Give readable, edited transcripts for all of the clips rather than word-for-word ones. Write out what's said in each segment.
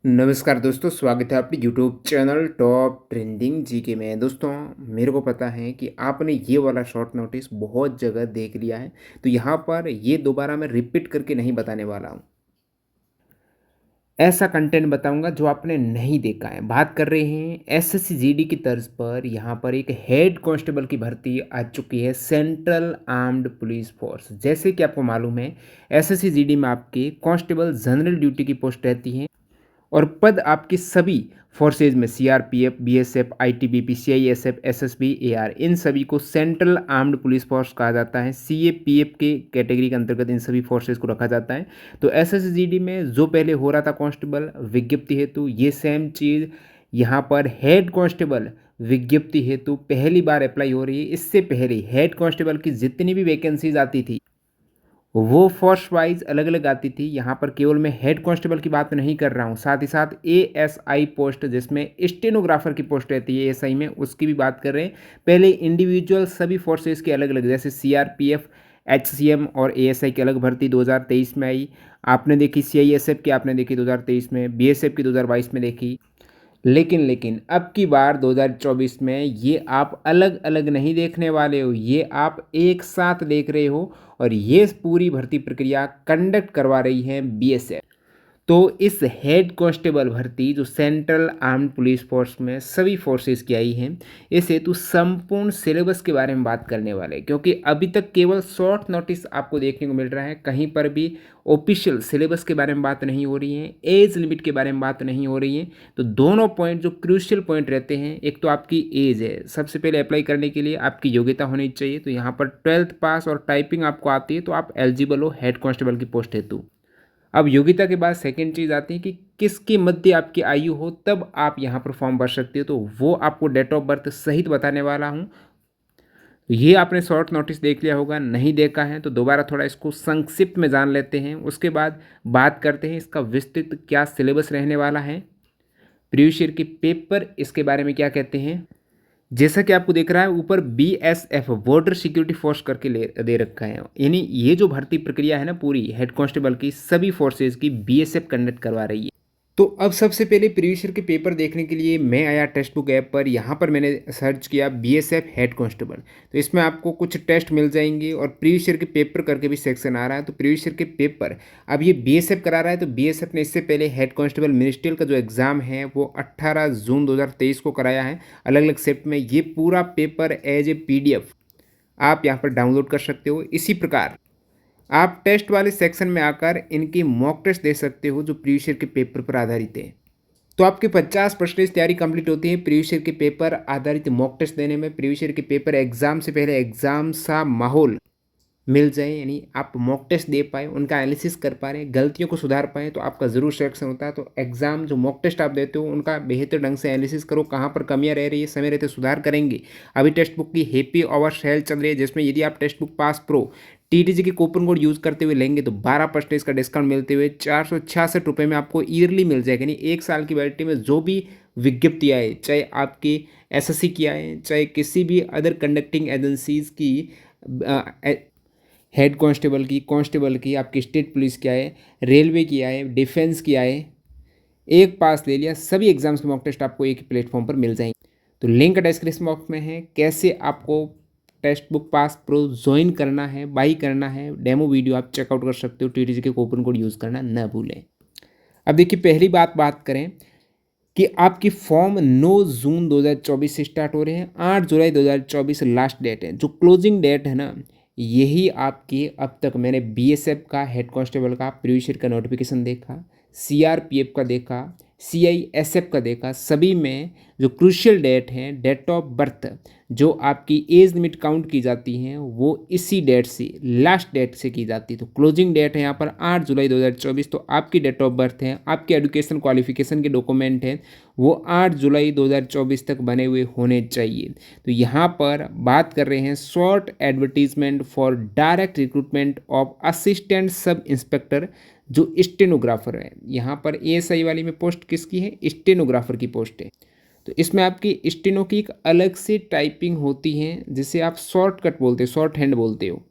नमस्कार दोस्तों, स्वागत है आपके YouTube channel top trending GK में। दोस्तों, मेरे को पता है कि आपने ये वाला शॉर्ट नोटिस बहुत जगह देख लिया है, तो यहाँ पर ये दोबारा मैं रिपीट करके नहीं बताने वाला हूँ। ऐसा कंटेंट बताऊंगा जो आपने नहीं देखा है। बात कर रहे हैं एसएससी जीडी की तर्ज पर यहाँ पर एक हेड कांस्टेबल की भर्ती आ चुकी है सेंट्रल आर्म्ड पुलिस फोर्स। जैसे कि आपको मालूम है, एसएससी जीडी में आपके कांस्टेबल जनरल ड्यूटी की पोस्ट रहती है और पद आपकी सभी फोर्सेज में CRPF, BSF, ITBP, CISF, SSB, AR, इन सभी को सेंट्रल आर्म्ड पुलिस फोर्स कहा जाता है। सीएपीएफ के कैटेगरी के अंतर्गत इन सभी फोर्सेज को रखा जाता है। तो एसएसजीडी में जो पहले हो रहा था कांस्टेबल विज्ञप्ति हेतु, ये सेम चीज़ यहाँ पर हेड कांस्टेबल विज्ञप्ति हेतु पहली बार अप्लाई हो रही है। इससे पहले हेड कांस्टेबल की जितनी भी वैकेंसीज आती थी वो फोर्स वाइज अलग अलग आती थी। यहाँ पर केवल मैं हेड कांस्टेबल की बात नहीं कर रहा हूँ, साथ ही साथ एएसआई पोस्ट जिसमें स्टेनोग्राफर की पोस्ट रहती है एएसआई में, उसकी भी बात कर रहे हैं। पहले इंडिविजुअल सभी फोर्सेस के अलग अलग, जैसे सीआरपीएफ, एचसीएम और एएसआई की अलग भर्ती 2023 में आई। आपने देखी सीआईएसएफ की, आपने देखी 2023 में, बीएसएफ की 2022 में देखी। लेकिन अब की बार 2024 में ये आप अलग अलग नहीं देखने वाले हो, ये आप एक साथ देख रहे हो। और ये पूरी भर्ती प्रक्रिया कंडक्ट करवा रही है बीएसएफ। तो इस हेड कांस्टेबल भर्ती जो सेंट्रल आर्म्ड पुलिस फोर्स में सभी फोर्सेस की आई हैं, इस हेतु संपूर्ण सिलेबस के बारे में बात करने वाले हैं, क्योंकि अभी तक केवल शॉर्ट नोटिस आपको देखने को मिल रहा है, कहीं पर भी ऑफिशियल सिलेबस के बारे में बात नहीं हो रही है, एज लिमिट के बारे में बात नहीं हो रही है। तो दोनों पॉइंट जो क्रूशियल पॉइंट रहते हैं, एक तो आपकी एज है, सबसे पहले अप्लाई करने के लिए आपकी योग्यता होनी चाहिए। तो यहाँ पर 12th पास और टाइपिंग आपको आती है तो आप एलिजिबल हो हेड कांस्टेबल की पोस्ट हेतु। अब योग्यता के बाद सेकंड चीज़ आती है कि किसकी मध्य आपकी आयु हो, तब आप यहाँ पर फॉर्म भर सकते हो। तो वो आपको डेट ऑफ बर्थ सहित बताने वाला हूँ। तो ये आपने शॉर्ट नोटिस देख लिया होगा, नहीं देखा है तो दोबारा थोड़ा इसको संक्षिप्त में जान लेते हैं। उसके बाद बात करते हैं इसका विस्तृत क्या सिलेबस रहने वाला है, प्रीवियस ईयर के पेपर इसके बारे में क्या कहते हैं। जैसा कि आपको दिख रहा है ऊपर बीएसएफ बॉर्डर सिक्योरिटी फोर्स करके दे रखा है, यानी ये जो भर्ती प्रक्रिया है ना पूरी हेड कांस्टेबल की सभी फोर्सेज की बीएसएफ कंडक्ट करवा रही है। तो अब सबसे पहले प्रीवियस ईयर के पेपर देखने के लिए मैं आया टेक्स्ट बुक ऐप पर। यहाँ पर मैंने सर्च किया बीएसएफ हेड कांस्टेबल, तो इसमें आपको कुछ टेस्ट मिल जाएंगे और प्रीवियस ईयर के पेपर करके भी सेक्शन आ रहा है। तो प्रीवियस ईयर के पेपर अब ये बीएसएफ करा रहा है, तो बीएसएफ ने इससे पहले हेड कांस्टेबल मिनिस्ट्रियल का जो एग्ज़ाम है वो 18 जून 2023 को कराया है अलग अलग शिफ्ट में। ये पूरा पेपर एज ए पीडीएफ आप यहाँ पर डाउनलोड कर सकते हो। इसी प्रकार आप टेस्ट वाले सेक्शन में आकर इनकी मॉक टेस्ट दे सकते हो जो प्रीवियस ईयर के पेपर पर आधारित है। तो आपकी 50% तैयारी कंप्लीट होती है प्रीवियस ईयर के पेपर आधारित मॉक टेस्ट देने में। प्रीवियस ईयर के पेपर एग्जाम से पहले एग्जाम सा माहौल मिल जाए, यानी आप मॉक टेस्ट दे पाए, उनका एनालिसिस कर पा रहे हैं, गलतियों को सुधार पाए, तो आपका ज़रूर सिलेक्शन होता है। तो एग्जाम जो मॉक टेस्ट आप देते हो उनका बेहतर ढंग से एनालिसिस करो, कहाँ पर कमियां रह रही है, समय रहते सुधार करेंगे। अभी टेक्स्ट बुक की हैप्पी आवर सेल चल रही है, जिसमें यदि आप टेक्स्ट बुक पास प्रो टीटीजी के कूपन कोड यूज़ करते हुए लेंगे तो 12% का डिस्काउंट मिलते हुए 466 में आपको ईयरली मिल जाएगा। यानी एक साल की वैलिडिटी में जो भी विज्ञप्ति आए, चाहे आपकी एसएससी की आए, चाहे किसी भी अदर कंडक्टिंग एजेंसीज की, हेड कांस्टेबल की, आपकी स्टेट पुलिस की आए, रेलवे की आए, डिफेंस की आए, एक पास ले लिया, सभी एग्जाम्स के मॉक टेस्ट आपको एक ही प्लेटफॉर्म पर मिल जाएंगे। तो लिंक डिस्क्रिप्शन बॉक्स में है। कैसे आपको text book pass pro join करना है, बाई करना है, डेमो वीडियो आप चेकआउट कर सकते हो। टीटीजी के कूपन कोड यूज़ करना न भूलें। अब देखिए पहली बात करें कि आपकी फॉर्म 9 जून 2024 से स्टार्ट हो रहे हैं, 8 जुलाई 2024 लास्ट डेट है। जो क्लोजिंग डेट है ना, यही आपकी अब तक मैंने बीएसएफ का हेड कांस्टेबल का प्रीवियस ईयर का नोटिफिकेशन देखा, सीआरपीएफ का देखा, सीआईएसएफ का देखा, सभी में जो क्रूशियल डेट है, डेट ऑफ बर्थ जो आपकी एज लिमिट काउंट की जाती हैं वो इसी डेट से, लास्ट डेट से की जाती है। तो क्लोजिंग डेट है यहाँ पर 8 जुलाई 2024। तो आपकी डेट ऑफ बर्थ है, आपके एजुकेशन क्वालिफिकेशन के डॉक्यूमेंट हैं वो 8 जुलाई 2024 तक बने हुए होने चाहिए। तो यहाँ पर बात कर रहे हैं short advertisement for direct recruitment of assistant sub inspector जो स्टेनोग्राफर है। यहाँ पर एएसआई वाली में पोस्ट किसकी है, स्टेनोग्राफर की पोस्ट है। तो इसमें आपकी स्टेनो की एक अलग से टाइपिंग होती है जिसे आप शॉर्टकट बोलते हो, शॉर्ट हैंड बोलते हो।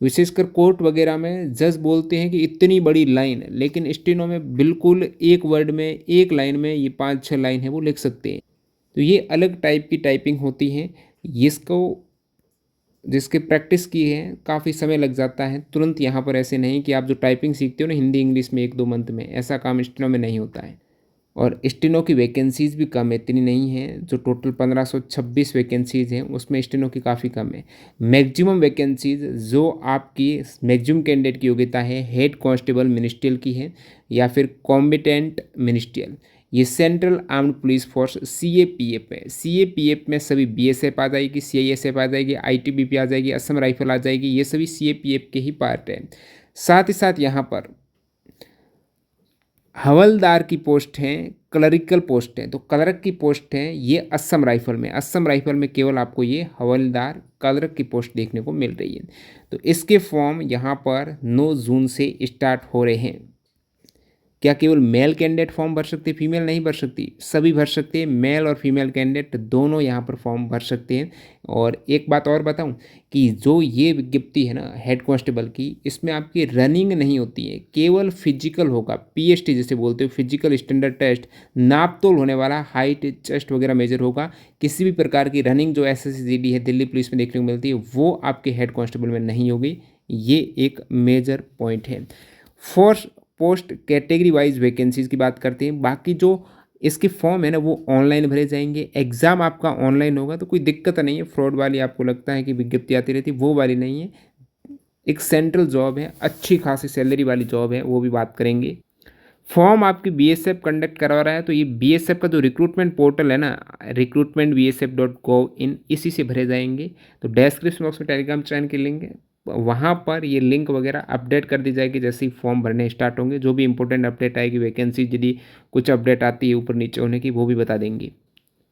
विशेषकर कोर्ट वगैरह में जज बोलते हैं कि इतनी बड़ी लाइन, लेकिन स्टेनो में बिल्कुल एक वर्ड में, एक लाइन में ये 5-6 लाइन है वो लिख सकते हैं। तो ये अलग टाइप की टाइपिंग होती है। इसको जिसके प्रैक्टिस की है काफ़ी समय लग जाता है। तुरंत यहाँ पर ऐसे नहीं कि आप जो टाइपिंग सीखते हो ना हिंदी इंग्लिश में 1-2 मंथ में, ऐसा काम स्टेनो में नहीं होता है। और स्टेनो की वैकेंसीज़ भी कम है, इतनी नहीं है। जो टोटल 1526 वैकेंसीज़ हैं उसमें स्टेनो की काफ़ी कम है। मैक्सिमम वैकेंसीज़ जो आपकी मैक्सिमम कैंडिडेट की योग्यता है हेड कांस्टेबल मिनिस्ट्रियल की है या फिर कॉम्बिटेंट मिनिस्ट्रियल। ये central armed police force CAPF है। CAPF में सभी BSF आ जाएगी, CISF आ जाएगी, ITBP आ जाएगी, असम राइफल आ जाएगी। ये सभी CAPF के ही पार्ट हैं। साथ ही साथ यहाँ पर हवलदार की पोस्ट हैं, क्लरिकल पोस्ट हैं। तो क्लर्क की पोस्ट हैं ये असम राइफल में। असम राइफल में केवल आपको ये हवलदार क्लर्क की पोस्ट देखने को मिल रही है। तो इसके फॉर्म यहाँ पर 9 जून से स्टार्ट हो रहे हैं। क्या केवल मेल कैंडिडेट फॉर्म भर सकते हैं, फीमेल नहीं भर सकती? सभी भर सकते हैं, मेल और फीमेल कैंडिडेट दोनों यहाँ पर फॉर्म भर सकते हैं। और एक बात और बताऊँ कि जो ये विज्ञप्ति है ना हेड कांस्टेबल की, इसमें आपकी रनिंग नहीं होती है, केवल फिजिकल होगा। PST जिसे बोलते हो, फिजिकल स्टैंडर्ड टेस्ट, नाप तोल होने वाला, हाइट चेस्ट वगैरह मेजर होगा। किसी भी प्रकार की रनिंग जो SSC-GD है दिल्ली पुलिस में देखने को मिलती है वो आपके हेड कांस्टेबल में नहीं होगी। ये एक मेजर पॉइंट है। Force post category wise vacancies की बात करते हैं। बाकी जो इसके फॉर्म है ना वो ऑनलाइन भरे जाएंगे। एग्ज़ाम आपका ऑनलाइन होगा तो कोई दिक्कत नहीं है। फ्रॉड वाली आपको लगता है कि विज्ञप्ति आती रहती है, वो वाली नहीं है। एक सेंट्रल जॉब है, अच्छी खासी सैलरी वाली जॉब है, वो भी बात करेंगे। फॉर्म आपकी BSF कंडक्ट करवा रहा है। तो ये BSF का जो रिक्रूटमेंट पोर्टल है ना, recruitmentbsf.gov.in, इसी से भरे जाएंगे। तो डिस्क्रिप्शन बॉक्स में टेलीग्राम चैनल की लिंक है, वहाँ पर ये लिंक वगैरह अपडेट कर दी जाएगी जैसे ही फॉर्म भरने स्टार्ट होंगे। जो भी इंपॉर्टेंट अपडेट आएगी, वैकेंसी यदि कुछ अपडेट आती है ऊपर नीचे होने की, वो भी बता देंगे।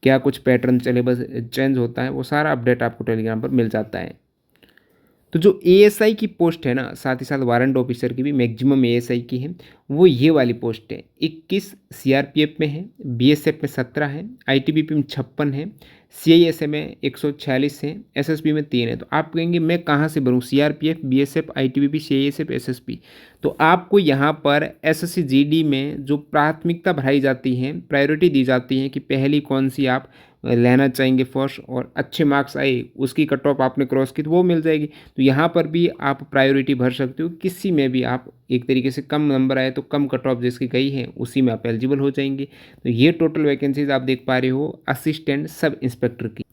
क्या कुछ पैटर्न सिलेबस चेंज होता है, वो सारा अपडेट आपको टेलीग्राम पर मिल जाता है। तो जो ASI की पोस्ट है ना, साथ ही साथ वारंट ऑफिसर की भी मैक्सिमम ASI की है, वो ये वाली पोस्ट है। 21 CRPF में है, BSF में 17 है, ITBP में 56 है, CISF में 146 है, SSB में 3 है। तो आप कहेंगे मैं कहाँ से भरूँ, CRPF, BSF, ITBP, CISF, SSB? तो आपको यहाँ पर SSC-GD में जो प्राथमिकता बढ़ाई जाती है, प्रायोरिटी दी जाती है कि पहली कौन सी आप लेना चाहेंगे फर्स्ट, और अच्छे मार्क्स आए, उसकी कट ऑफ आपने क्रॉस की तो वो मिल जाएगी। तो यहाँ पर भी आप प्रायोरिटी भर सकते हो। किसी में भी आप एक तरीके से कम नंबर आए तो कम कट ऑफ जिसकी गई है उसी में आप एलिजिबल हो जाएंगे। तो ये टोटल वैकेंसीज आप देख पा रहे हो असिस्टेंट सब इंस्पेक्टर की।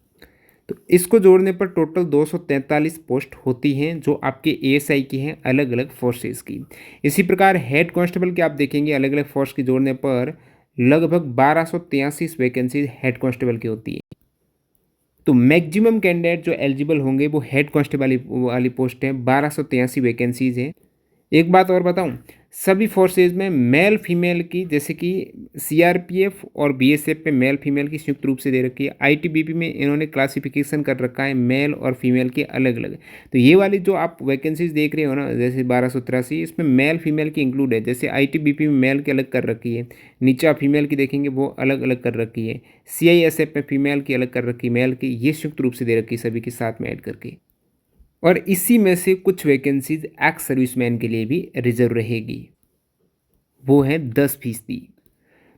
तो इसको जोड़ने पर टोटल 243 पोस्ट होती हैं जो आपके ASI की हैं, अलग अलग फोर्सेस की। इसी प्रकार हेड कांस्टेबल के आप देखेंगे अलग अलग फोर्स की जोड़ने पर लगभग 1283 वैकेंसीज हेड कांस्टेबल की होती है। तो मैक्सिमम कैंडिडेट जो एलिजिबल होंगे वो हेड कांस्टेबल वाली पोस्ट है, 1283 वैकेंसीज है। एक बात और बताऊं, सभी फोर्सेज में मेल फीमेल की, जैसे कि CRPF और BSF पे मेल फीमेल की संयुक्त रूप से दे रखी है। ITBP में इन्होंने क्लासिफिकेशन कर रखा है मेल और फीमेल के अलग अलग। तो ये वाली जो आप वैकेंसीज देख रहे हो ना, जैसे 1283, इसमें मेल फीमेल की इंक्लूड है। जैसे ITBP में मेल की अलग कर रखी है, नीचे आप फीमेल की देखेंगे वो अलग अलग कर रखी है। CISF में फीमेल की अलग कर रखी है, मेल की ये संयुक्त रूप से दे रखी है सभी के साथ में ऐड करके। और इसी में से कुछ वैकेंसीज एक्स सर्विसमैन के लिए भी रिजर्व रहेगी, वो है 10%।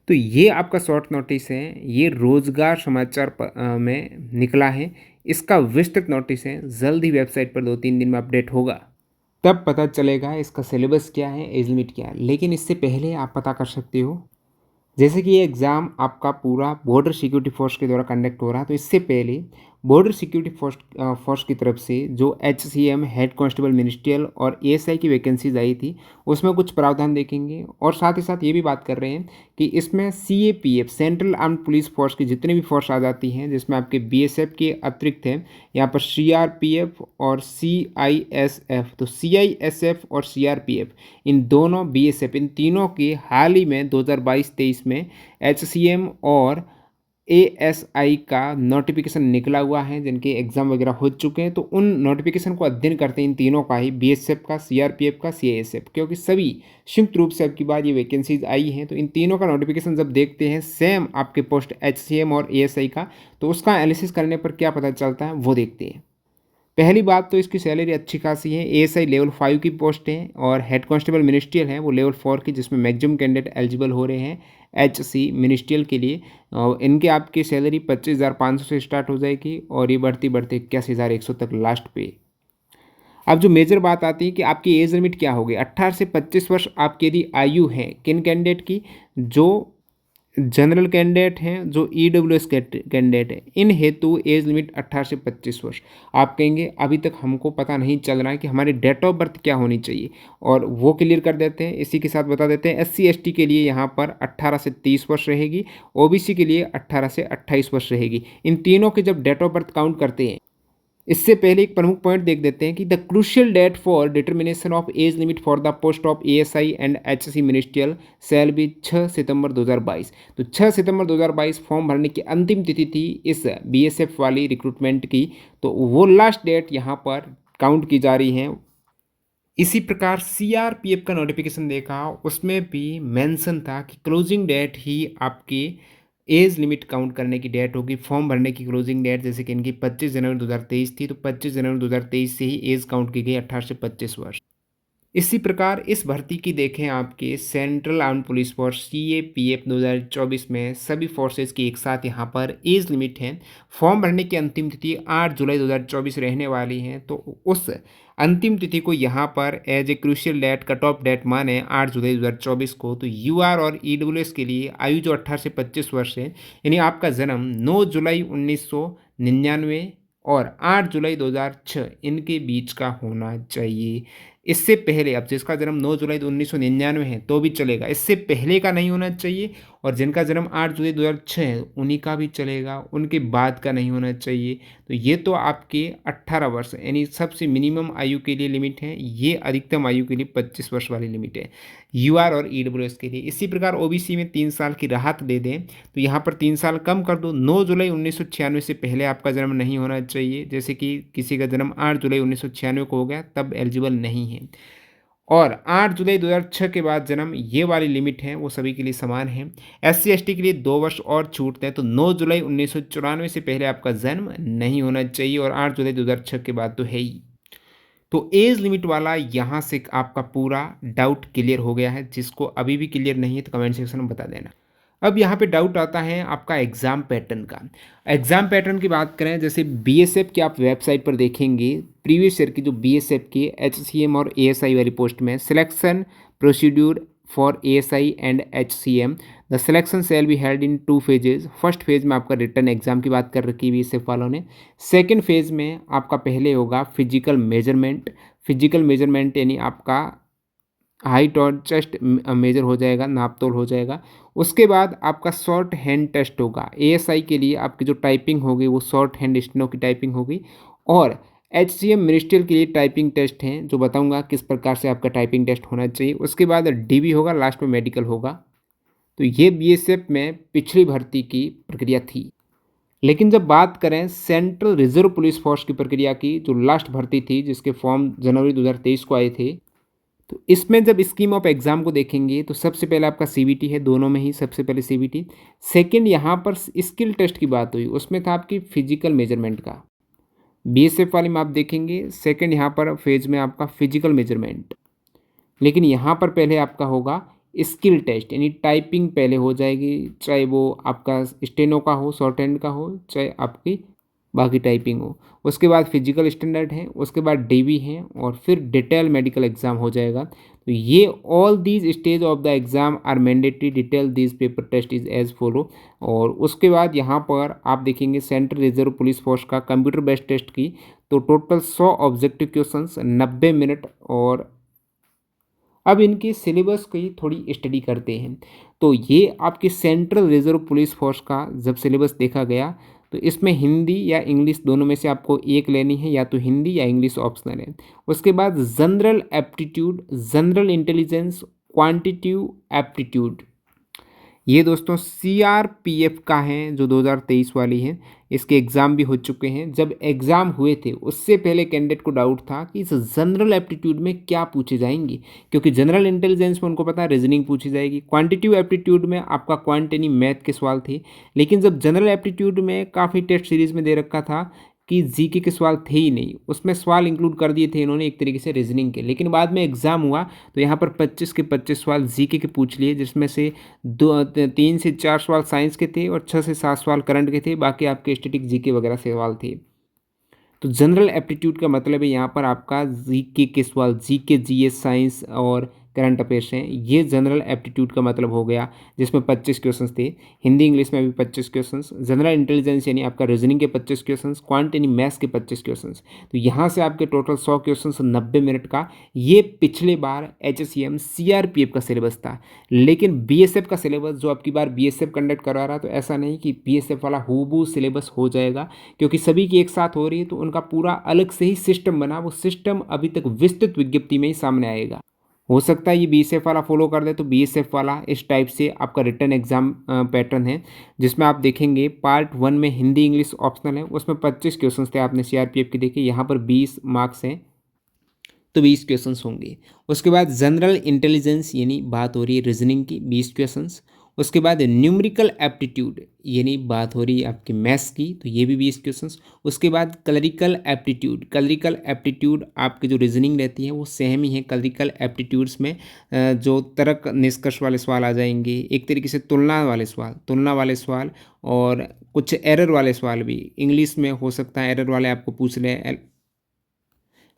तो ये आपका शॉर्ट नोटिस है, ये रोजगार समाचार में निकला है। इसका विस्तृत नोटिस है, जल्द ही वेबसाइट पर 2-3 दिन में अपडेट होगा, तब पता चलेगा इसका सिलेबस क्या है, एज लिमिट क्या है। लेकिन इससे पहले आप पता कर सकते हो, जैसे कि ये एग्ज़ाम आपका पूरा बॉर्डर सिक्योरिटी फोर्स के द्वारा कंडक्ट हो रहा है, तो इससे पहले बॉर्डर सिक्योरिटी फोर्स की तरफ से जो HCM हेड कांस्टेबल मिनिस्ट्रियल और ASI की वैकेंसीज आई थी उसमें कुछ प्रावधान देखेंगे। और साथ ही साथ ये भी बात कर रहे हैं कि इसमें CAPF central armed police force की जितनी भी फोर्स आ जाती हैं, जिसमें आपके BSF के अतिरिक्त हैं यहाँ पर CRPF और CISF। तो CISF और CRPF, इन दोनों BSF, इन तीनों के हाल ही में 2022-23 में HCM और ASI का नोटिफिकेशन निकला हुआ है, जिनके एग्ज़ाम वगैरह हो चुके हैं। तो उन नोटिफिकेशन को अध्ययन करते हैं इन तीनों का ही, BSF का, CRPF का, CISF, क्योंकि सभी संयुक्त रूप से अब की बार ये वैकेंसीज आई हैं। तो इन तीनों का नोटिफिकेशन जब देखते हैं सेम आपके पोस्ट HCM और ASI का, तो उसका एनालिसिस करने पर क्या पता चलता है वो देखते हैं। पहली बात तो इसकी सैलरी अच्छी खासी है, एएसआई लेवल 5 की पोस्ट है और हेड कांस्टेबल मिनिस्ट्रियल है वो लेवल 4 की, जिसमें मैक्सिमम कैंडिडेट एलिजिबल हो रहे हैं एचसी मिनिस्ट्रियल के लिए। और इनके आपकी सैलरी 25,500 से स्टार्ट हो जाएगी और ये बढ़ती बढ़ते 81,100 तक लास्ट पे। अब जो मेजर बात आती है कि आपकी एज लिमिट क्या होगी, 18 से 25 वर्ष आपकी यदि आयु है किन कैंडिडेट की, जो जनरल कैंडिडेट हैं, जो ईडब्ल्यूएस कैंडिडेट हैं, इन हेतु एज लिमिट 18 से 25 वर्ष। आप कहेंगे अभी तक हमको पता नहीं चल रहा है कि हमारी डेट ऑफ बर्थ क्या होनी चाहिए, और वो क्लियर कर देते हैं। इसी के साथ बता देते हैं एससी एसटी के लिए यहाँ पर 18 से 30 वर्ष रहेगी, ओबीसी के लिए 18 से 28 वर्ष रहेगी। इन तीनों के जब डेट ऑफ बर्थ काउंट करते हैं, इससे पहले एक प्रमुख पॉइंट देख देते हैं कि the crucial date for determination of age limit for the post of ASI and HC ministerial shall be 6 सितंबर 2022। तो 6 सितंबर 2022 फॉर्म भरने की अंतिम तिथि थी इस बीएसएफ वाली रिक्रूटमेंट की, तो वो लास्ट डेट यहाँ पर काउंट की जा रही है। इसी प्रकार सीआरपीएफ का नोटिफिकेशन देखा, उसमें भी मेंशन था कि क्लोजिंग डेट ही आपकी एज लिमिट काउंट करने की डेट होगी, फॉर्म भरने की क्लोजिंग डेट। जैसे कि इनकी 25 जनवरी 2023 थी, तो 25 जनवरी 2023 से ही एज काउंट की गई 18 से 25 वर्ष। इसी प्रकार इस भर्ती की देखें आपके central armed police force CAPF 2024 में सभी फोर्सेज की एक साथ यहाँ पर एज लिमिट है। फॉर्म भरने की अंतिम तिथि 8 जुलाई 2024 रहने वाली है, तो उस अंतिम तिथि को यहाँ पर as a crucial date cut off date माने 8 जुलाई 2024 को। तो यूआर और ईडब्ल्यूएस के लिए आयु जो 18 से 25 वर्ष है, यानी आपका जन्म 9 जुलाई 1999 और 8 जुलाई 2006 इनके बीच का होना चाहिए। इससे पहले, अब जिसका जन्म 9 जुलाई 1999 है तो भी चलेगा, इससे पहले का नहीं होना चाहिए, और जिनका जन्म 8 जुलाई 2006 है उन्हीं का भी चलेगा, उनके बाद का नहीं होना चाहिए। तो ये तो आपके 18 वर्ष यानी सबसे मिनिमम आयु के लिए लिमिट है, ये अधिकतम आयु के लिए 25 वर्ष वाली लिमिट है यूआर और ईडब्ल्यूएस के लिए। इसी प्रकार ओबीसी में 3 साल की राहत दे दें, तो यहाँ पर 3 साल कम कर दो, 9 जुलाई 1996 से पहले आपका जन्म नहीं होना चाहिए। जैसे कि किसी का जन्म 8 जुलाई 1996 को हो गया तब एलिजिबल नहीं है, और 8 जुलाई 2006 के बाद जन्म, ये वाली लिमिट है वो सभी के लिए समान है। एससी एसटी के लिए 2 वर्ष और छूट है, तो 9 जुलाई 1994 से पहले आपका जन्म नहीं होना चाहिए, और 8 जुलाई 2006 के बाद तो है ही। तो एज लिमिट वाला यहाँ से आपका पूरा डाउट क्लियर हो गया है। जिसको अभी भी क्लियर नहीं है तो कमेंट सेक्शन में बता देना। अब यहाँ पे डाउट आता है आपका एग्ज़ाम पैटर्न का। एग्ज़ाम पैटर्न की बात करें, जैसे बीएसएफ की आप वेबसाइट पर देखेंगे, प्रीवियस ईयर की जो बीएसएफ की एचसीएम और एएसआई वाली पोस्ट में selection procedure for ASI and HCM, the selection shall be held in 2 phases. First phase में आपका रिटर्न एग्जाम की बात कर रखी है बीएसएफ वालों ने। सेकेंड फेज में आपका पहले होगा फिजिकल मेजरमेंट। फिजिकल मेजरमेंट यानी आपका हाइट और चेस्ट मेजर हो जाएगा, नाप तोल हो जाएगा। उसके बाद आपका शॉर्ट हैंड टेस्ट होगा। एएसआई के लिए आपकी जो टाइपिंग होगी वो शॉर्ट हैंड स्टेनो की टाइपिंग होगी, और एचसीएम मिनिस्ट्रियल के लिए टाइपिंग टेस्ट हैं, जो बताऊंगा किस प्रकार से आपका टाइपिंग टेस्ट होना चाहिए। उसके बाद डीबी होगा, लास्ट में मेडिकल होगा। तो ये बीएसएफ में पिछली भर्ती की प्रक्रिया थी। लेकिन जब बात करें सेंट्रल रिजर्व पुलिस फोर्स की प्रक्रिया की, जो लास्ट भर्ती थी जिसके फॉर्म जनवरी 2023 को आए थे, तो इसमें जब स्कीम ऑफ एग्ज़ाम को देखेंगे तो सबसे पहले आपका सीबीटी है, दोनों में ही सबसे पहले सीबीटी। सेकंड यहाँ पर स्किल टेस्ट की बात हुई, उसमें था आपकी फिजिकल मेजरमेंट का। बीएसएफ वाले में आप देखेंगे सेकंड यहाँ पर फेज में आपका फिजिकल मेजरमेंट, लेकिन यहाँ पर पहले आपका होगा स्किल टेस्ट, यानी टाइपिंग पहले हो जाएगी, चाहे वो आपका स्टेनो का हो, शॉर्ट हैंड का हो, चाहे आपकी बाकी टाइपिंग हो। उसके बाद फिजिकल स्टैंडर्ड है, उसके बाद डीबी है, और फिर डिटेल मेडिकल एग्जाम हो जाएगा। तो ये all these stage of the exam are mandatory, detail these paper test is as follow. और उसके बाद यहाँ पर आप देखेंगे सेंट्रल रिजर्व पुलिस फोर्स का कंप्यूटर बेस्ड टेस्ट की, तो टोटल 100 ऑब्जेक्टिव क्वेश्चंस 90 मिनट। और अब इनकी सिलेबस की थोड़ी स्टडी करते हैं। तो ये आपकी सेंट्रल रिजर्व पुलिस फोर्स का जब सिलेबस देखा गया, तो इसमें हिंदी या इंग्लिश दोनों में से आपको एक लेनी है, या तो हिंदी या इंग्लिश ऑप्शनल है। उसके बाद general aptitude, general intelligence, quantitative aptitude, ये दोस्तों सीआरपीएफ का है जो 2023 वाली है। इसके एग्ज़ाम भी हो चुके हैं। जब एग्ज़ाम हुए थे उससे पहले कैंडिडेट को डाउट था कि इस जनरल एप्टीट्यूड में क्या पूछे जाएंगी, क्योंकि जनरल इंटेलिजेंस में उनको पता है रीजनिंग पूछी जाएगी, क्वांटिटिव एप्टीट्यूड में आपका क्वांट यानी मैथ के सवाल थे। लेकिन जब जनरल एप्टीट्यूड में काफ़ी टेस्ट सीरीज़ में दे रखा था कि जीके के सवाल थे ही नहीं, उसमें सवाल इंक्लूड कर दिए थे इन्होंने एक तरीके से रीजनिंग के, लेकिन बाद में एग्जाम हुआ तो यहाँ पर 25 के 25 सवाल जीके के पूछ लिए, जिसमें से 3 से 4 सवाल साइंस के थे और 6 से 7 सवाल करंट के थे, बाकी आपके स्टैटिक जीके वगैरह सवाल थे। तो जनरल एप्टीट्यूड का मतलब है यहाँ पर आपका जीके के सवाल, जीके, जीएस, साइंस और करंट अफेयर्स हैं, ये जनरल एप्टीट्यूड का मतलब हो गया, जिसमें 25 क्वेश्चंस थे। हिंदी इंग्लिश में भी 25 क्वेश्चंस, जनरल इंटेलिजेंस यानी आपका रीजनिंग के 25 क्वेश्चंस, क्वांट यानी मैथ्स के 25 क्वेश्चंस। तो यहाँ से आपके टोटल 100 क्वेश्चंस 90 मिनट का। ये पिछले बार एचएससीएम सीआरपीएफ का सिलेबस था, लेकिन बीएसएफ का सिलेबस जो आपकी बार बीएसएफ कंडक्ट करवा रहा, तो ऐसा नहीं कि बीएसएफ वाला हूबहू सिलेबस हो जाएगा, क्योंकि सभी की एक साथ हो रही है, तो उनका पूरा अलग से ही सिस्टम बना, वो सिस्टम अभी तक विस्तृत विज्ञप्ति में ही सामने आएगा। हो सकता है ये बीएसएफ वाला फॉलो कर दे, तो बीएसएफ वाला इस टाइप से आपका रिटर्न एग्जाम पैटर्न है, जिसमें आप देखेंगे पार्ट 1 में हिंदी इंग्लिश ऑप्शनल है, उसमें 25 क्वेश्चन थे, आपने सीआरपीएफ के देखे, यहाँ पर 20 मार्क्स हैं, तो 20 क्वेश्चंस होंगे। उसके बाद जनरल इंटेलिजेंस यानी बात हो रही है रीजनिंग की, 20 क्वेश्चंस। उसके बाद न्यूमेरिकल एप्टीट्यूड यानी बात हो रही है आपकी मैथ्स की, तो ये भी 20 क्वेश्चंस। उसके बाद क्लरिकल एप्टीट्यूड, क्लरिकल एप्टीट्यूड आपकी जो रीजनिंग रहती है वो सेम ही है। क्लरिकल एप्टीट्यूड्स में जो तर्क निष्कर्ष वाले सवाल आ जाएंगे, एक तरीके से तुलना वाले सवाल और कुछ एरर वाले सवाल भी इंग्लिश में हो सकता है, एरर वाले आपको पूछ लें,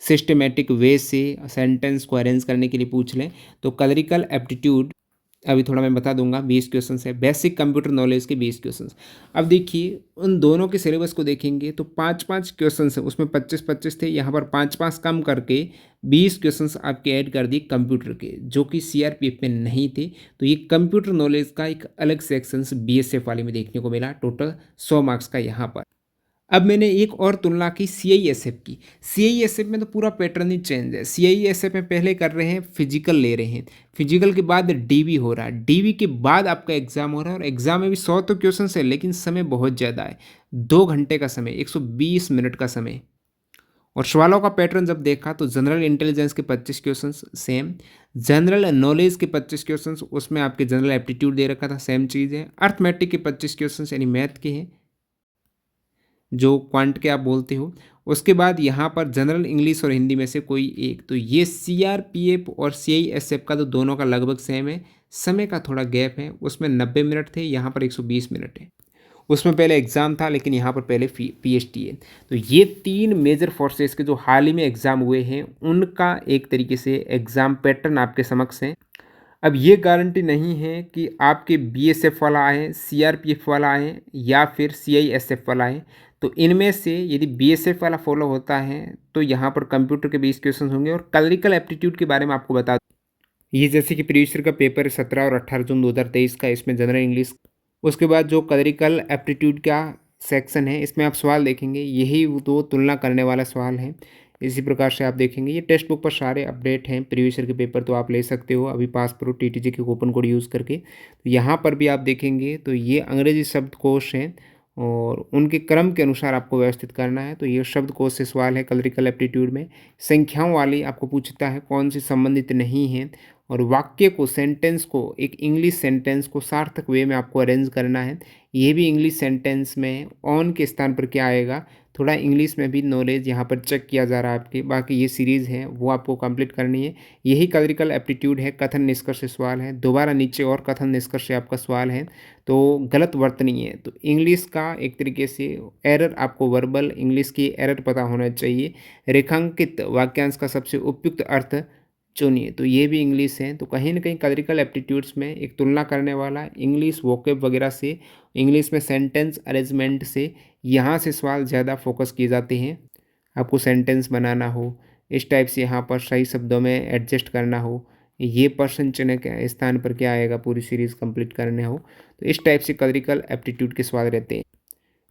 सिस्टमेटिक वे से सेंटेंस को अरेंज करने के लिए पूछ लें, तो क्लरिकल एप्टीट्यूड अभी थोड़ा मैं बता दूंगा, 20 क्वेश्चन है। बेसिक कंप्यूटर नॉलेज के 20 क्वेश्चन। अब देखिए उन दोनों के सिलेबस को देखेंगे तो 5-5 क्वेश्चन है, उसमें 25-25 थे, यहाँ पर 5-5 कम करके 20 क्वेश्चन आपके ऐड कर दिए कंप्यूटर के, जो कि सीआरपीएफ में नहीं थे। तो ये कंप्यूटर नॉलेज का एक अलग सेक्शन बीएसएफ वाले में देखने को मिला, टोटल 100 मार्क्स का यहाँ पर। अब मैंने एक और तुलना की सीआईएसएफ की। सीआईएसएफ में तो पूरा पैटर्न ही चेंज है। सीआईएसएफ में पहले कर रहे हैं फिजिकल ले रहे हैं, फिजिकल के बाद डीवी हो रहा है, डीवी के बाद आपका एग्जाम हो रहा है, और एग्जाम में भी 100 तो क्वेश्चन है, लेकिन समय बहुत ज़्यादा है, 2 घंटे का समय, 120 मिनट का समय। और सवालों का पैटर्न जब देखा तो जनरल इंटेलिजेंस के 25 क्वेश्चंस सेम, जनरल नॉलेज के 25 क्वेश्चंस, उसमें आपके जनरल एप्टीट्यूड दे रखा था, सेम चीज़ है। अर्थमेटिक के 25 क्वेश्चंस यानी मैथ के हैं, जो क्वांट के आप बोलते हो। उसके बाद यहाँ पर जनरल इंग्लिश और हिंदी में से कोई एक, तो ये सीआरपीएफ और सीआईएसएफ का तो दोनों का लगभग सेम है, समय का थोड़ा गैप है, उसमें 90 मिनट थे, यहाँ पर 120 मिनट है। उसमें पहले एग्ज़ाम था, लेकिन यहाँ पर पहले पीएचटी है। तो ये 3 मेजर फोर्सेस के जो हाल ही में एग्ज़ाम हुए हैं, उनका एक तरीके से एग्ज़ाम पैटर्न आपके समक्ष है। अब ये गारंटी नहीं है कि आपके बीएसएफ वाला आए, सीआरपीएफ वाला आए, या फिर सीआईएसएफ वाला आए। तो इनमें से यदि बीएसएफ वाला फॉलो होता है तो यहाँ पर कंप्यूटर के 20 क्वेश्चन होंगे। और क्लरिकल एप्टीट्यूड के बारे में आपको बता दूं, ये जैसे कि प्रीवियस ईयर का पेपर 17 और 18 जून 2023 का, इसमें जनरल इंग्लिश। उसके बाद जो क्लरिकल एप्टीट्यूड का सेक्शन है, इसमें आप सवाल देखेंगे, यही दो तुलना करने वाला सवाल है। इसी प्रकार से आप देखेंगे, ये टेक्स्ट बुक पर सारे अपडेट हैं, प्रीवियस ईयर के पेपर तो आप ले सकते हो अभी पास प्रो टीटीजी के कूपन कोड यूज़ करके। तो यहाँ पर भी आप देखेंगे तो ये अंग्रेजी शब्दकोश हैं, और उनके क्रम के अनुसार आपको व्यवस्थित करना है। तो ये शब्दकोश से सवाल है क्लरिकल एप्टीट्यूड में। संख्याओं वाली आपको पूछता है कौन सी संबंधित नहीं है, और वाक्य को, सेंटेंस को, एक इंग्लिश सेंटेंस को सार्थक वे में आपको अरेंज करना है। ये भी इंग्लिश सेंटेंस में ऑन के स्थान पर क्या आएगा, थोड़ा इंग्लिश में भी नॉलेज यहाँ पर चेक किया जा रहा है आपके। बाकी ये सीरीज़ है वो आपको कंप्लीट करनी है। यही क्लरिकल एप्टीट्यूड है, कथन निष्कर्ष से सवाल है, दोबारा नीचे और कथन निष्कर्ष से आपका सवाल है। तो गलत वर्तनी है, तो इंग्लिश का एक तरीके से एरर, आपको वर्बल इंग्लिश की एरर पता होना चाहिए। रेखांकित वाक्यांश का सबसे उपयुक्त अर्थ चुनिए, तो ये भी इंग्लिश है। तो कहीं ना कहीं क्लरिकल एप्टीट्यूड्स में एक तुलना करने वाला इंग्लिश वोकेब वगैरह से, इंग्लिश में सेंटेंस अरेंजमेंट से, यहाँ से सवाल ज़्यादा फोकस किए जाते हैं। आपको सेंटेंस बनाना हो, इस टाइप से यहाँ पर सही शब्दों में एडजस्ट करना हो, ये पर्सन चुने के स्थान पर क्या आएगा, पूरी सीरीज़ कंप्लीट करने हो, तो इस टाइप से क्लरिकल एप्टीट्यूड के सवाल रहते हैं।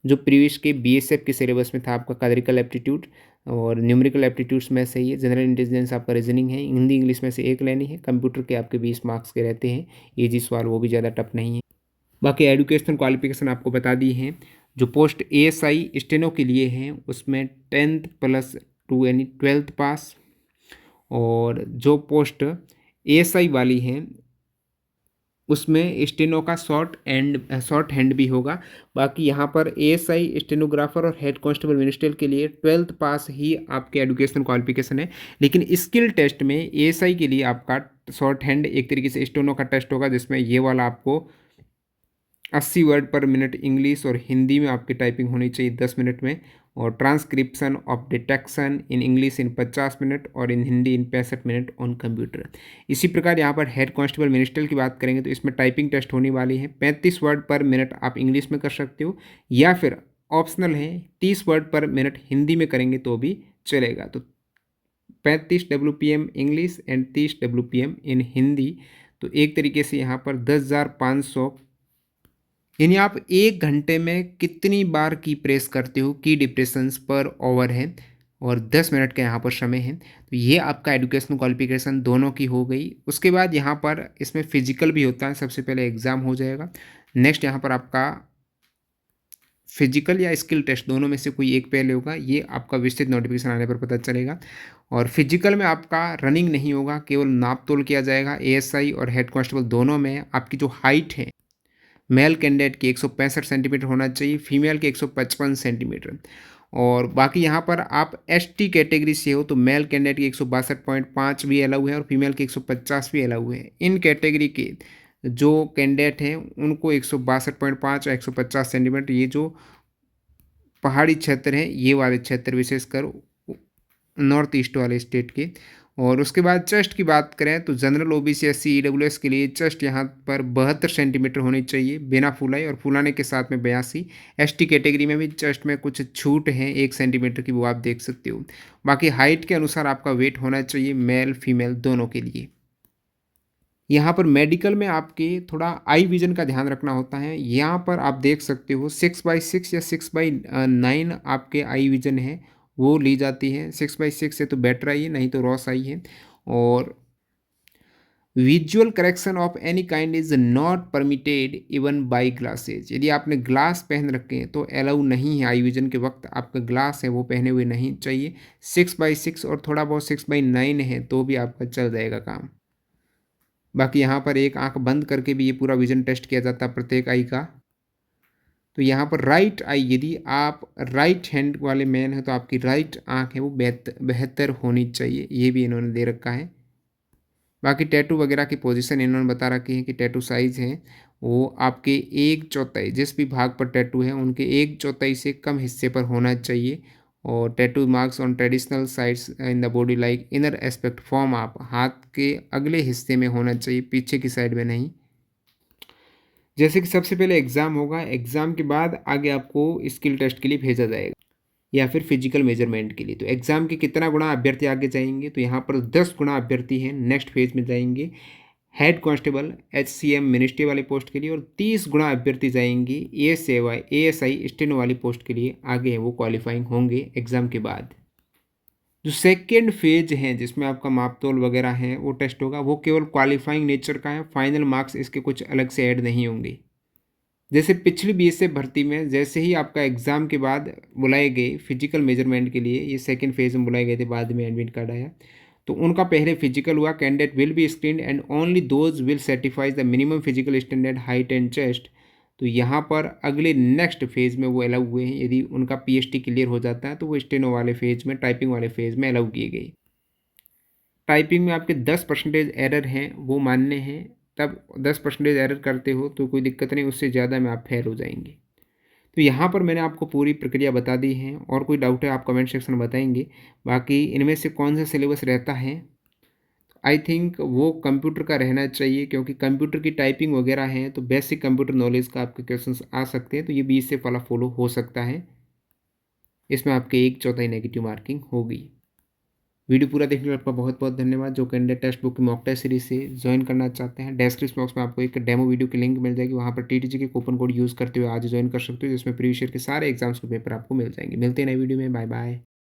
जो प्रीवियस के बीएसएफ के सिलेबस में था आपका क्लरिकल एप्टीट्यूड, और न्यूमेरिकल एप्टीट्यूड्स में से ही है। जनरल इंटेलिजेंस आपका रीजनिंग है, हिंदी इंग्लिश में से एक लेनी है, कंप्यूटर के आपके 20 मार्क्स के रहते हैं, इजी सवाल, वो भी ज़्यादा टफ नहीं है। बाकी एजुकेशनल क्वालिफिकेशन आपको बता दी है। जो पोस्ट एएसआई स्टेनो के लिए हैं उसमें 10th + 2 यानी 12th पास, और जो पोस्ट एएसआई वाली हैं उसमें स्टेनो का शॉर्ट हैंड भी होगा। बाकी यहाँ पर एएसआई, स्टेनोग्राफर और हेड कांस्टेबल मिनिस्ट्रियल के लिए 12th पास ही आपके एजुकेशन क्वालिफिकेशन है। लेकिन स्किल टेस्ट में एएसआई के लिए आपका शॉर्ट हैंड एक तरीके से स्टेनो का टेस्ट होगा, जिसमें ये वाला आपको 80 वर्ड पर मिनट इंग्लिश और हिंदी में आपकी टाइपिंग होनी चाहिए 10 मिनट में, और transcription of detection in English in 50 minute और इन हिंदी इन 65 मिनट ऑन कंप्यूटर। इसी प्रकार यहाँ पर हेड कांस्टेबल मिनिस्ट्रियल की बात करेंगे तो इसमें टाइपिंग टेस्ट होने वाली है। 35 वर्ड पर मिनट आप इंग्लिश में कर सकते हो, या फिर ऑप्शनल है 30 वर्ड पर मिनट हिंदी में करेंगे तो भी चलेगा। तो 35 WPM इंग्लिश एंड 30 WPM इन हिंदी। तो एक तरीके से यहाँ पर 10,500, यानी आप 1 घंटे में कितनी बार की प्रेस करते हो की डिप्रेशंस पर ओवर है, और 10 मिनट का यहाँ पर समय है। तो ये आपका एजुकेशनल क्वालिफिकेशन दोनों की हो गई। उसके बाद यहाँ पर इसमें फिजिकल भी होता है, सबसे पहले एग्ज़ाम हो जाएगा। नेक्स्ट यहाँ पर आपका फिजिकल या स्किल टेस्ट दोनों में से कोई एक पहले होगा, ये आपका विस्तृत नोटिफिकेशन आने पर पता चलेगा। और फिजिकल में आपका रनिंग नहीं होगा, केवल नाप तोल किया जाएगा। एएसआई और हेड कांस्टेबल दोनों में आपकी जो हाइट है मेल कैंडिडेट की 165 सेंटीमीटर होना चाहिए, फीमेल के 155 सेंटीमीटर। और बाकी यहाँ पर आप एसटी कैटेगरी से हो तो मेल कैंडिडेट की 162.5 भी अलाउ है और फीमेल की 150 भी अलाउ है। इन कैटेगरी के जो कैंडिडेट हैं उनको 162.5 और 150 सेंटीमीटर, ये जो पहाड़ी क्षेत्र हैं ये वाले क्षेत्र विशेषकर नॉर्थ ईस्ट वाले स्टेट के। और उसके बाद चेस्ट की बात करें तो जनरल ओबीसी एससी ईडब्ल्यूएस के लिए चेस्ट यहाँ पर 72 सेंटीमीटर होनी चाहिए बिना फुलाई, और फुलाने के साथ में 82। एसटी कैटेगरी में भी चेस्ट में कुछ छूट है 1 सेंटीमीटर की, वो आप देख सकते हो। बाकी हाइट के अनुसार आपका वेट होना चाहिए मेल फीमेल दोनों के लिए। यहाँ पर मेडिकल में आपके थोड़ा आई विजन का ध्यान रखना होता है। यहाँ पर आप देख सकते हो 6/6 या 6/9 आपके आई विजन है वो ली जाती है। 6/6 से तो बेटर आई है, नहीं तो रॉस आई है। और visual correction of any kind is not permitted even by glasses. यदि आपने ग्लास पहन रखे हैं तो अलाउ नहीं है, आई विजन के वक्त आपका ग्लास है वो पहने हुए नहीं चाहिए। 6/6 और थोड़ा बहुत 6/9 है तो भी आपका चल जाएगा काम। बाकी यहाँ पर एक आंख बंद करके भी ये पूरा विजन टेस्ट किया जाता है प्रत्येक आई का। तो यहाँ पर राइट आई, यदि आप राइट हैंड वाले मैन हैं तो आपकी राइट आंख है वो बेहतर होनी चाहिए, ये भी इन्होंने दे रखा है। बाकी टैटू वगैरह की पोजीशन इन्होंने बता रखी है कि टैटू साइज़ है वो आपके 1/4, जिस भी भाग पर टैटू है उनके 1/4 से कम हिस्से पर होना चाहिए। और tattoo marks on traditional sides in the body like inner aspect form आप हाथ के अगले हिस्से में होना चाहिए, पीछे की साइड में नहीं। जैसे कि सबसे पहले एग्ज़ाम होगा, एग्ज़ाम के बाद आगे आपको स्किल टेस्ट के लिए भेजा जाएगा या फिर फिजिकल मेजरमेंट के लिए। तो एग्ज़ाम के कितना गुना अभ्यर्थी आगे जाएंगे, तो यहाँ पर 10 गुना अभ्यर्थी हैं नेक्स्ट फेज में जाएंगे हेड कांस्टेबल HCM मिनिस्ट्री वाली पोस्ट के लिए, और 30 गुना अभ्यर्थी जाएंगे ASI स्टेनो वाली पोस्ट के लिए, आगे हैं वो क्वालिफाइंग होंगे एग्ज़ाम के बाद। जो सेकेंड फेज है जिसमें आपका मापतोल वगैरह है वो टेस्ट होगा, वो केवल क्वालिफाइंग नेचर का है, फाइनल मार्क्स इसके कुछ अलग से ऐड नहीं होंगे। जैसे पिछली BSF भर्ती में जैसे ही आपका एग्ज़ाम के बाद बुलाए गए फिजिकल मेजरमेंट के लिए, ये सेकंड फेज में बुलाए गए थे, बाद में एडमिट कार्ड आया, तो उनका पहले फिजिकल हुआ। Candidate will be screen and only those will satisfies the minimum physical standard height and chest. तो यहाँ पर अगले नेक्स्ट फेज में वो अलाउ हुए हैं, यदि उनका PST क्लियर हो जाता है तो वो स्टेनो वाले फेज में, टाइपिंग वाले फेज में अलाउ किए गए। टाइपिंग में आपके 10% एरर हैं वो मानने हैं, तब 10% एरर करते हो तो कोई दिक्कत नहीं, उससे ज़्यादा में आप फेल हो जाएंगे। तो यहाँ पर मैंने आपको पूरी प्रक्रिया बता दी है, और कोई डाउट है आप कमेंट सेक्शन में बताएंगे। बाकी इनमें से कौन सा सिलेबस रहता है, आई थिंक वो कंप्यूटर का रहना चाहिए, क्योंकि कंप्यूटर की टाइपिंग वगैरह है तो बेसिक कंप्यूटर नॉलेज का आपके क्वेश्चंस आ सकते हैं, तो ये 20 से वाला फॉलो हो सकता है। इसमें आपके 1/4 नेगेटिव मार्किंग होगी। वीडियो पूरा देखने के लिए आपका बहुत बहुत धन्यवाद। जो कैंडिडेट टेक्स्ट बुक की मॉक टेस्ट सीरीज से ज्वाइन करना चाहते हैं, डिस्क्रिप्शन बॉक्स में आपको एक डेमो वीडियो की लिंक मिल जाएगी, वहाँ पर TTG के कूपन कोड यूज़ करते हुए आज ज्वाइन कर सकते हो, जिसमें प्रीवियस ईयर के सारे एग्जाम्स के पेपर आपको मिल जाएंगे। मिलते हैं नई वीडियो में, बाय बाय।